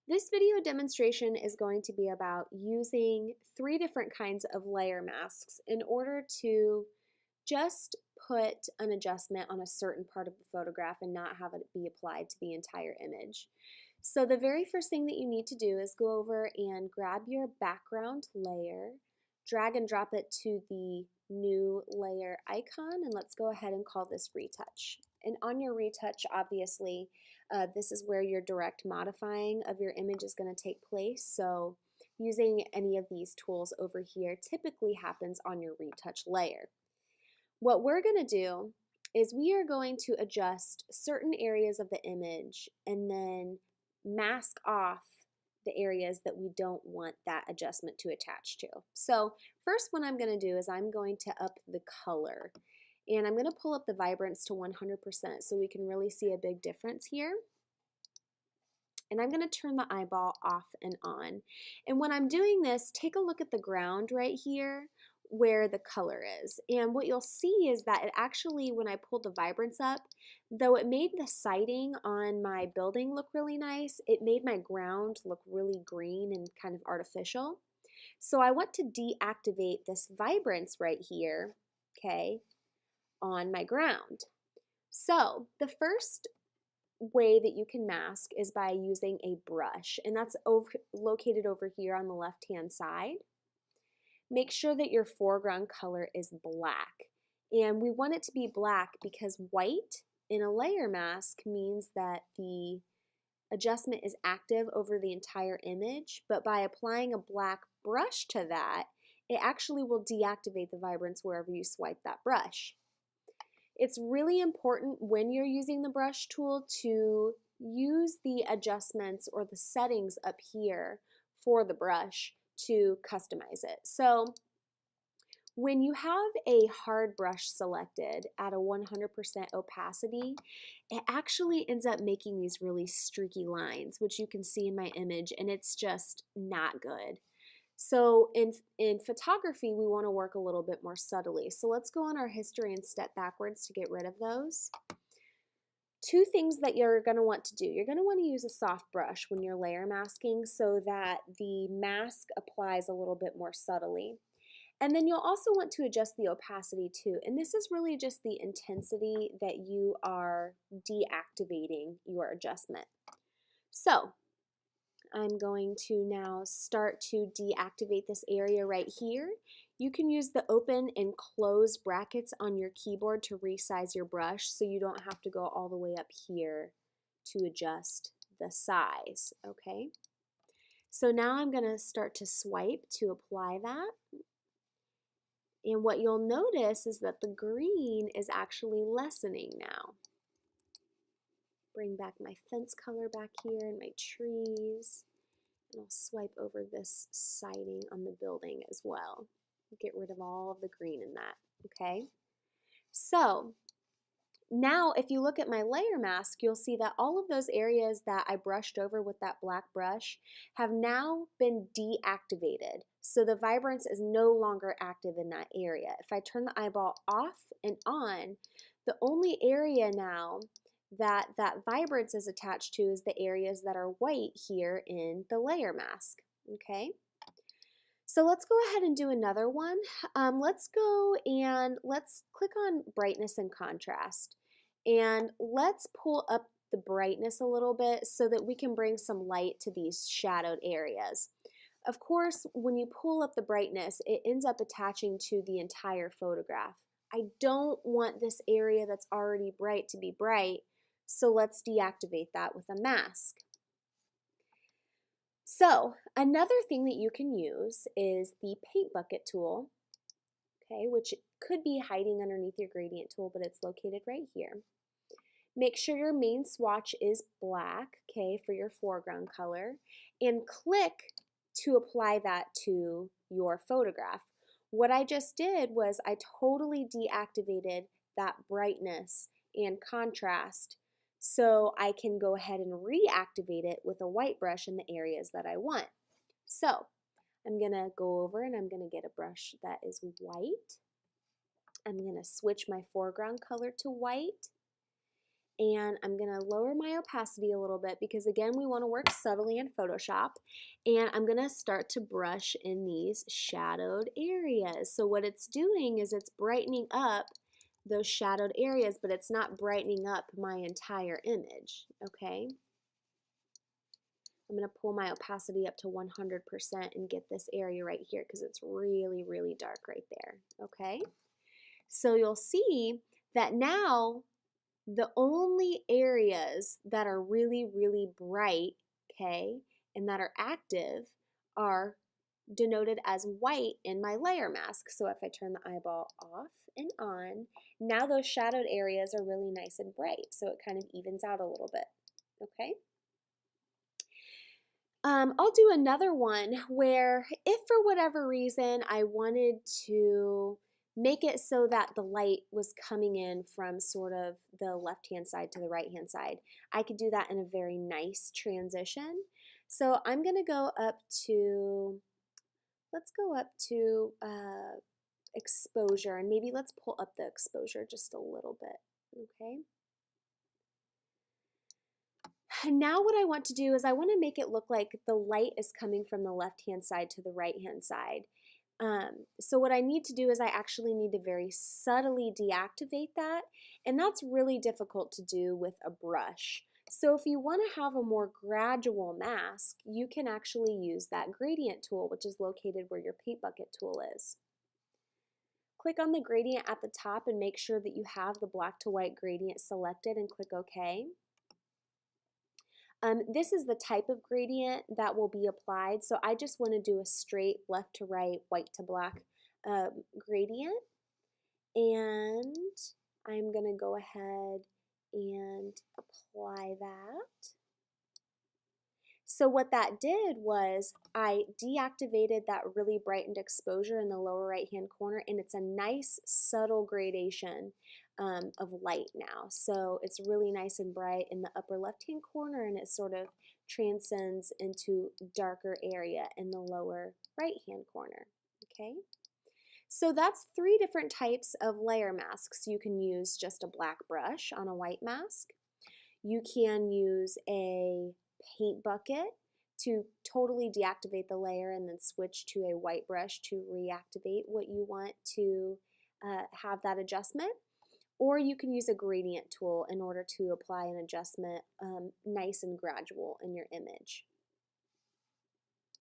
This video demonstration is going to be about using 3 different kinds of layer masks in order to just put an adjustment on a certain part of the photograph and not have it be applied to the entire image. So the very first thing that you need to do is go over and grab your background layer, drag and drop it to the new layer icon, and let's go ahead and call this retouch. And on your retouch, obviously, this is where your direct modifying of your image is going to take place. So using any of these tools over here typically happens on your retouch layer. What we're going to do is we are going to adjust certain areas of the image and then mask off the areas that we don't want that adjustment to attach to. So first, what I'm going to do is I'm going to up the color, and I'm going to pull up the vibrance to 100% so we can really see a big difference here. And I'm going to turn the eyeball off and on. And when I'm doing this, take a look at the ground right here where the color is. And what you'll see is that it actually, when I pulled the vibrance up, though it made the siding on my building look really nice, it made my ground look really green and kind of artificial. So I want to deactivate this vibrance right here, okay, on my ground. So the first way that you can mask is by using a brush, and that's located over here on the left hand side. Make sure that your foreground color is black, and we want it to be black because white in a layer mask means that the adjustment is active over the entire image, but by applying a black brush to that, it actually will deactivate the vibrance wherever you swipe that brush. It's really important when you're using the brush tool to use the adjustments or the settings up here for the brush to customize it. So when you have a hard brush selected at a 100% opacity, it actually ends up making these really streaky lines, which you can see in my image, and it's just not good. So in photography, we want to work a little bit more subtly. So let's go on our history and step backwards to get rid of those. 2 things that you're going to want to do. You're going to want to use a soft brush when you're layer masking so that the mask applies a little bit more subtly. And then you'll also want to adjust the opacity too. And this is really just the intensity that you are deactivating your adjustment. So I'm going to now start to deactivate this area right here. You can use the open and close brackets on your keyboard to resize your brush so you don't have to go all the way up here to adjust the size, okay? So now I'm going to start to swipe to apply that. And what you'll notice is that the green is actually lessening now. Bring back my fence color back here and my trees. And I'll swipe over this siding on the building as well. Get rid of all of the green in that, okay? So now if you look at my layer mask, you'll see that all of those areas that I brushed over with that black brush have now been deactivated. So the vibrance is no longer active in that area. If I turn the eyeball off and on, the only area now that vibrance is attached to is the areas that are white here in the layer mask, okay? So let's go ahead and do another one. Let's go and let's click on brightness and contrast, and let's pull up the brightness a little bit so that we can bring some light to these shadowed areas. Of course, when you pull up the brightness, it ends up attaching to the entire photograph. I don't want this area that's already bright to be bright, so let's deactivate that with a mask. So another thing that you can use is the paint bucket tool, okay, which could be hiding underneath your gradient tool, but it's located right here. Make sure your main swatch is black, okay, for your foreground color, and click to apply that to your photograph. What I just did was I totally deactivated that brightness and contrast so I can go ahead and reactivate it with a white brush in the areas that I want. So I'm going to go over and I'm going to get a brush that is white. I'm going to switch my foreground color to white. and I'm going to lower my opacity a little bit because again we want to work subtly in Photoshop, and I'm going to start to brush in these shadowed areas. So what it's doing is it's brightening up those shadowed areas, but it's not brightening up my entire image, okay? I'm going to pull my opacity up to 100% and get this area right here because it's really, really dark right there, okay? So you'll see that now the only areas that are really, really bright, okay, and that are active are denoted as white in my layer mask. So if I turn the eyeball off and on, now those shadowed areas are really nice and bright. So it kind of evens out a little bit, okay? I'll do another one where if for whatever reason I wanted to make it so that the light was coming in from sort of the left-hand side to the right-hand side, I could do that in a very nice transition. So I'm going to go up to, let's go up to exposure, and maybe let's pull up the exposure just a little bit, okay? Now what I want to do is I want to make it look like the light is coming from the left-hand side to the right-hand side. So what I need to do is I actually need to very subtly deactivate that, and that's really difficult to do with a brush. So if you want to have a more gradual mask, you can actually use that gradient tool, which is located where your paint bucket tool is. Click on the gradient at the top and make sure that you have the black to white gradient selected and click OK. This is the type of gradient that will be applied, so I just want to do a straight left to right, white to black gradient, and I'm going to go ahead and apply that. So what that did was I deactivated that really brightened exposure in the lower right hand corner, and it's a nice subtle gradation of light now. So it's really nice and bright in the upper left hand corner, and it sort of transcends into darker area in the lower right hand corner. Okay, so that's 3 different types of layer masks. You can use just a black brush on a white mask. You can use a paint bucket to totally deactivate the layer and then switch to a white brush to reactivate what you want to have that adjustment. Or you can use a gradient tool in order to apply an adjustment nice and gradual in your image.